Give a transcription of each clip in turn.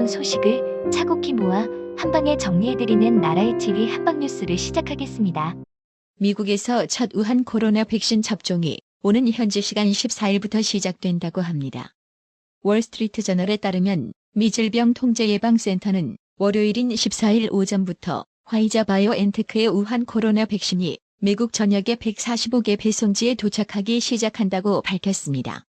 해당 소식을 차곡히 모아 한방에 정리해드리는 나라의 TV 한방뉴스를 시작하겠습니다. 미국에서 첫 우한 코로나 백신 접종이 오는 현지 시간 14일부터 시작된다고 합니다. 월스트리트 저널에 따르면 미 질병통제예방센터는 월요일인 14일 오전부터 화이자 바이오엔테크의 우한 코로나 백신이 미국 전역의 145개 배송지에 도착하기 시작한다고 밝혔습니다.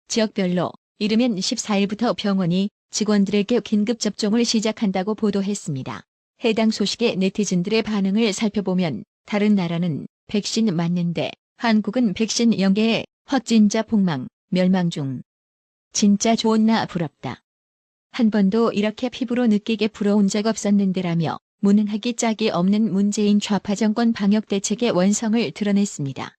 지역별로 이르면 14일부터 병원이 직원들에게 긴급 접종을 시작한다고 보도했습니다. 해당 소식에 네티즌들의 반응을 살펴보면 다른 나라는 백신 맞는데 한국은 백신 0개에 확진자 폭망, 멸망 중. 진짜 좋나 부럽다. 한 번도 이렇게 피부로 느끼게 부러운 적 없었는데라며 무능하기 짝이 없는 문재인 좌파 정권 방역 대책의 원성을 드러냈습니다.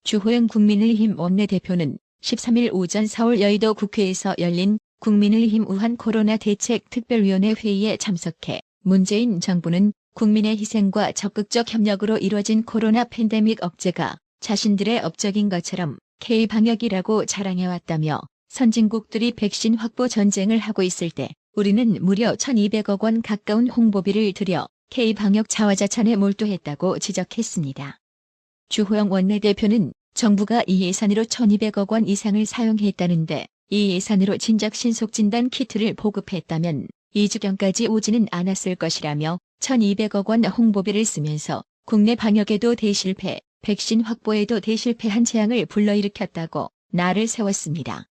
주호영 국민의힘 원내대표는 13일 오전 서울 여의도 국회에서 열린 국민의힘 우한 코로나 대책 특별위원회 회의에 참석해 문재인 정부는 국민의 희생과 적극적 협력으로 이뤄진 코로나 팬데믹 억제가 자신들의 업적인 것처럼 K-방역이라고 자랑해왔다며 선진국들이 백신 확보 전쟁을 하고 있을 때 우리는 무려 1,200억 원 가까운 홍보비를 들여 K-방역 자화자찬에 몰두했다고 지적했습니다. 주호영 원내대표는 정부가 이 예산으로 1,200억 원 이상을 사용했다는데 이 예산으로 진작 신속진단 키트를 보급했다면 이 지경까지 오지는 않았을 것이라며 1,200억 원 홍보비를 쓰면서 국내 방역에도 대실패, 백신 확보에도 대실패한 재앙을 불러일으켰다고 날을 세웠습니다.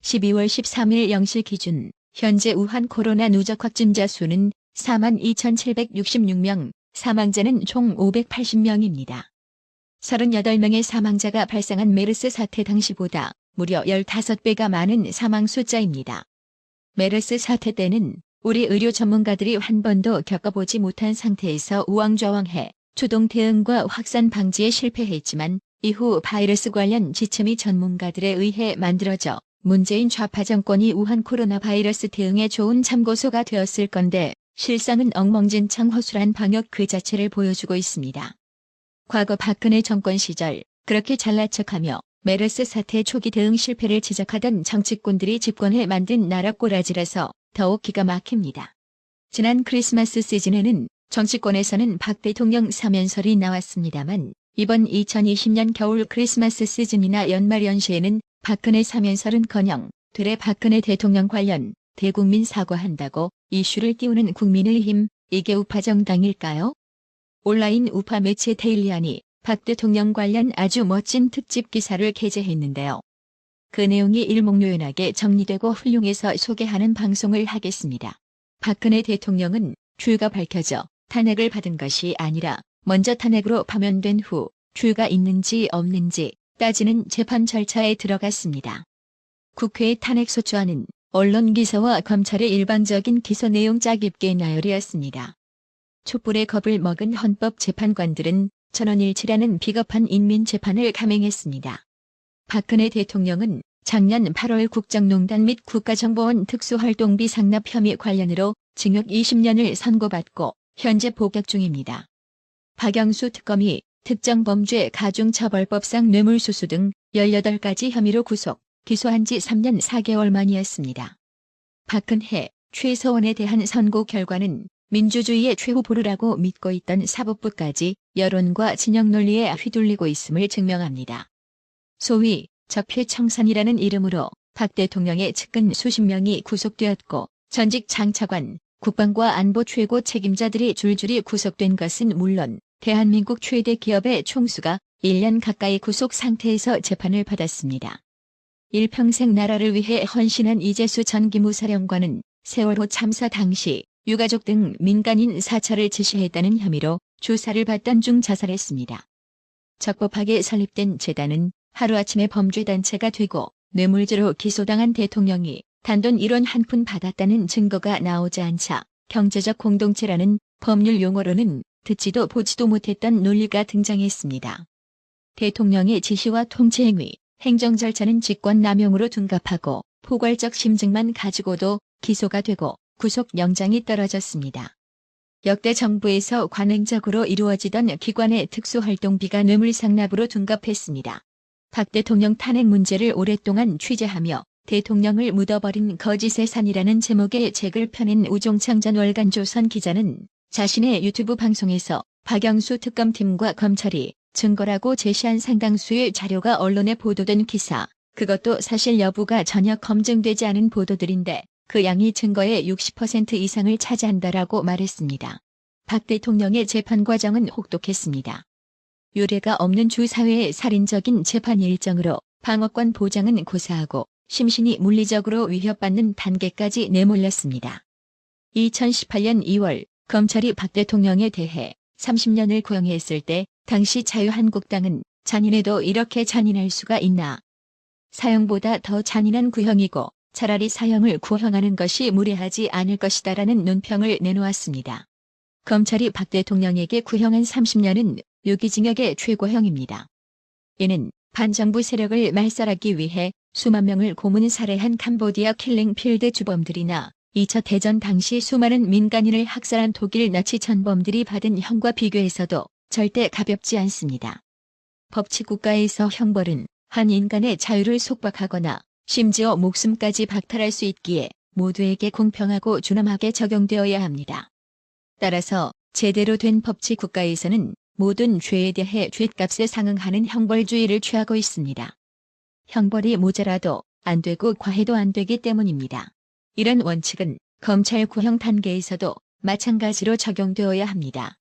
12월 13일 0시 기준 현재 우한 코로나 누적 확진자 수는 42,766명, 사망자는 총 580명입니다. 38명의 사망자가 발생한 메르스 사태 당시보다 무려 15배가 많은 사망 숫자입니다. 메르스 사태 때는 우리 의료 전문가들이 한 번도 겪어보지 못한 상태에서 우왕좌왕해 초동 대응과 확산 방지에 실패했지만 이후 바이러스 관련 지침이 전문가들에 의해 만들어져 문재인 좌파 정권이 우한 코로나 바이러스 대응에 좋은 참고서가 되었을 건데 실상은 엉망진창 허술한 방역 그 자체를 보여주고 있습니다. 과거 박근혜 정권 시절 그렇게 잘난 척하며 메르스 사태 초기 대응 실패를 지적하던 정치꾼들이 집권해 만든 나라 꼬라지라서 더욱 기가 막힙니다. 지난 크리스마스 시즌에는 정치권에서는 박 대통령 사면설이 나왔습니다만 이번 2020년 겨울 크리스마스 시즌이나 연말 연시에는 박근혜 사면설은커녕 되레 박근혜 대통령 관련 대국민 사과한다고 이슈를 띄우는 국민의힘, 이게 우파 정당일까요? 온라인 우파 매체 데일리안이 박 대통령 관련 아주 멋진 특집 기사를 게재했는데요. 그 내용이 일목요연하게 정리되고 훌륭해서 소개하는 방송을 하겠습니다. 박근혜 대통령은 죄가 밝혀져 탄핵을 받은 것이 아니라 먼저 탄핵으로 파면된 후 죄가 있는지 없는지 따지는 재판 절차에 들어갔습니다. 국회의 탄핵소추안은 언론 기사와 검찰의 일방적인 기소 내용 짜깁기의 나열이었습니다. 촛불의 겁을 먹은 헌법재판관들은 전원일치라는 비겁한 인민재판을 감행했습니다. 박근혜 대통령은 작년 8월 국정농단 및 국가정보원 특수활동비 상납 혐의 관련으로 징역 20년을 선고받고 현재 복역 중입니다. 박영수 특검이 특정범죄 가중처벌법상 뇌물수수 등 18가지 혐의로 구속, 기소한 지 3년 4개월 만이었습니다. 박근혜, 최서원에 대한 선고 결과는 민주주의의 최후보루라고 믿고 있던 사법부까지 여론과 진영 논리에 휘둘리고 있음을 증명합니다. 소위 적폐청산이라는 이름으로 박 대통령의 측근 수십 명이 구속되었고 전직 장차관, 국방과 안보 최고 책임자들이 줄줄이 구속된 것은 물론 대한민국 최대 기업의 총수가 1년 가까이 구속 상태에서 재판을 받았습니다. 일평생 나라를 위해 헌신한 이재수 전 기무사령관은 세월호 참사 당시 유가족 등 민간인 사찰을 지시했다는 혐의로 조사를 받던 중 자살했습니다. 적법하게 설립된 재단은 하루아침에 범죄단체가 되고 뇌물죄로 기소당한 대통령이 단돈 1원 한 푼 받았다는 증거가 나오지 않자 경제적 공동체라는 법률 용어로는 듣지도 보지도 못했던 논리가 등장했습니다. 대통령의 지시와 통치행위, 행정 절차는 직권남용으로 둔갑하고 포괄적 심증만 가지고도 기소가 되고 구속영장이 떨어졌습니다. 역대 정부에서 관행적으로 이루어지던 기관의 특수활동비가 뇌물 상납으로 둔갑했습니다. 박 대통령 탄핵 문제를 오랫동안 취재하며 대통령을 묻어버린 거짓의 산이라는 제목의 책을 펴낸 우종창 전 월간조선 기자는 자신의 유튜브 방송에서 박영수 특검팀과 검찰이 증거라고 제시한 상당수의 자료가 언론에 보도된 기사, 그것도 사실 여부가 전혀 검증되지 않은 보도들인데 그 양이 증거의 60% 이상을 차지한다라고 말했습니다. 박 대통령의 재판 과정은 혹독했습니다. 유례가 없는 주사회의 살인적인 재판 일정으로 방어권 보장은 고사하고 심신이 물리적으로 위협받는 단계까지 내몰렸습니다. 2018년 2월 검찰이 박 대통령에 대해 30년을 구형했을 때 당시 자유한국당은 잔인해도 이렇게 잔인할 수가 있나. 사형보다 더 잔인한 구형이고 차라리 사형을 구형하는 것이 무례하지 않을 것이다라는 논평을 내놓았습니다. 검찰이 박 대통령에게 구형한 30년은 유기징역의 최고형입니다. 이는 반정부 세력을 말살하기 위해 수만 명을 고문 살해한 캄보디아 킬링필드 주범들이나 2차 대전 당시 수많은 민간인을 학살한 독일 나치 전범들이 받은 형과 비교해서도 절대 가볍지 않습니다. 법치국가에서 형벌은 한 인간의 자유를 속박하거나 심지어 목숨까지 박탈할 수 있기에 모두에게 공평하고 준엄하게 적용되어야 합니다. 따라서 제대로 된 법치국가에서는 모든 죄에 대해 죗값에 상응하는 형벌주의를 취하고 있습니다. 형벌이 모자라도 안 되고 과해도 안 되기 때문입니다. 이런 원칙은 검찰 구형 단계에서도 마찬가지로 적용되어야 합니다.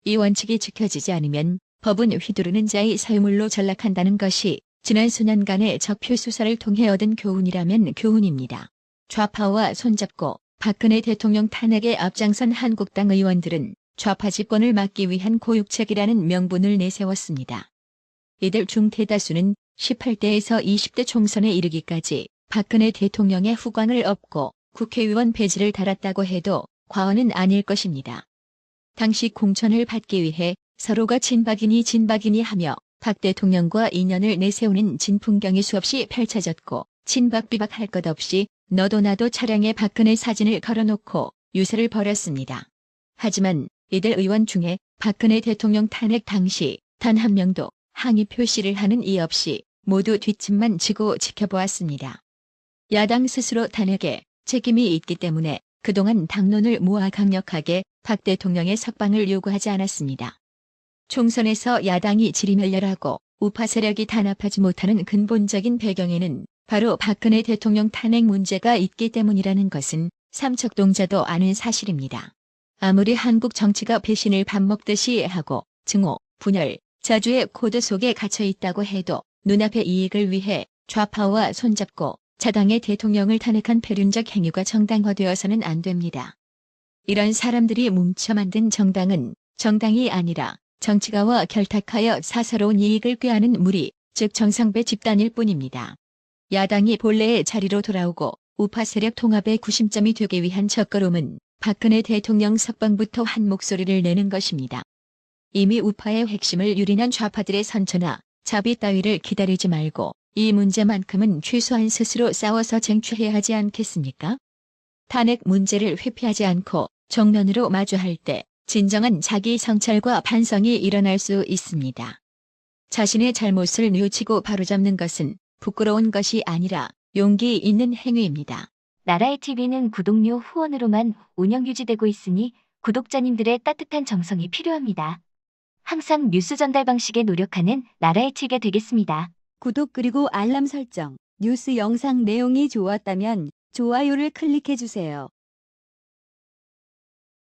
이 원칙이 지켜지지 않으면 법은 휘두르는 자의 사유물로 전락한다는 것이 지난 수년간의 적폐 수사를 통해 얻은 교훈이라면 교훈입니다. 좌파와 손잡고 박근혜 대통령 탄핵에 앞장선 한국당 의원들은 좌파 집권을 막기 위한 고육책이라는 명분을 내세웠습니다. 이들 중 대다수는 18대에서 20대 총선에 이르기까지 박근혜 대통령의 후광을 업고 국회의원 배지를 달았다고 해도 과언은 아닐 것입니다. 당시 공천을 받기 위해 서로가 친박이니 하며 박 대통령과 인연을 내세우는 진풍경이 수없이 펼쳐졌고 친박 비박 할 것 없이 너도 나도 차량에 박근혜 사진을 걸어놓고 유세를 벌였습니다. 하지만 이들 의원 중에 박근혜 대통령 탄핵 당시 단 한 명도 항의 표시를 하는 이 없이 모두 뒷짐만 지고 지켜보았습니다. 야당 스스로 탄핵에 책임이 있기 때문에 그동안 당론을 모아 강력하게 박 대통령의 석방을 요구하지 않았습니다. 총선에서 야당이 지리멸렬하고 우파 세력이 단합하지 못하는 근본적인 배경에는 바로 박근혜 대통령 탄핵 문제가 있기 때문이라는 것은 삼척동자도 아는 사실입니다. 아무리 한국 정치가 배신을 밥 먹듯이 하고 증오, 분열, 저주의 코드 속에 갇혀 있다고 해도 눈앞의 이익을 위해 좌파와 손잡고 자당의 대통령을 탄핵한 패륜적 행위가 정당화되어서는 안 됩니다. 이런 사람들이 뭉쳐 만든 정당은 정당이 아니라 정치가와 결탁하여 사사로운 이익을 꾀하는 무리, 즉 정상배 집단일 뿐입니다. 야당이 본래의 자리로 돌아오고 우파 세력 통합의 구심점이 되기 위한 첫걸음은 박근혜 대통령 석방부터 한 목소리를 내는 것입니다. 이미 우파의 핵심을 유린한 좌파들의 선처나 자비 따위를 기다리지 말고 이 문제만큼은 최소한 스스로 싸워서 쟁취해야 하지 않겠습니까? 탄핵 문제를 회피하지 않고 정면으로 마주할 때 진정한 자기 성찰과 반성이 일어날 수 있습니다. 자신의 잘못을 뉘우치고 바로잡는 것은 부끄러운 것이 아니라 용기 있는 행위입니다. 나라의 TV는 구독료 후원으로만 운영 유지되고 있으니 구독자님들의 따뜻한 정성이 필요합니다. 항상 뉴스 전달 방식에 노력하는 나라의 TV가 되겠습니다. 구독 그리고 알람 설정, 뉴스 영상 내용이 좋았다면 좋아요를 클릭해주세요.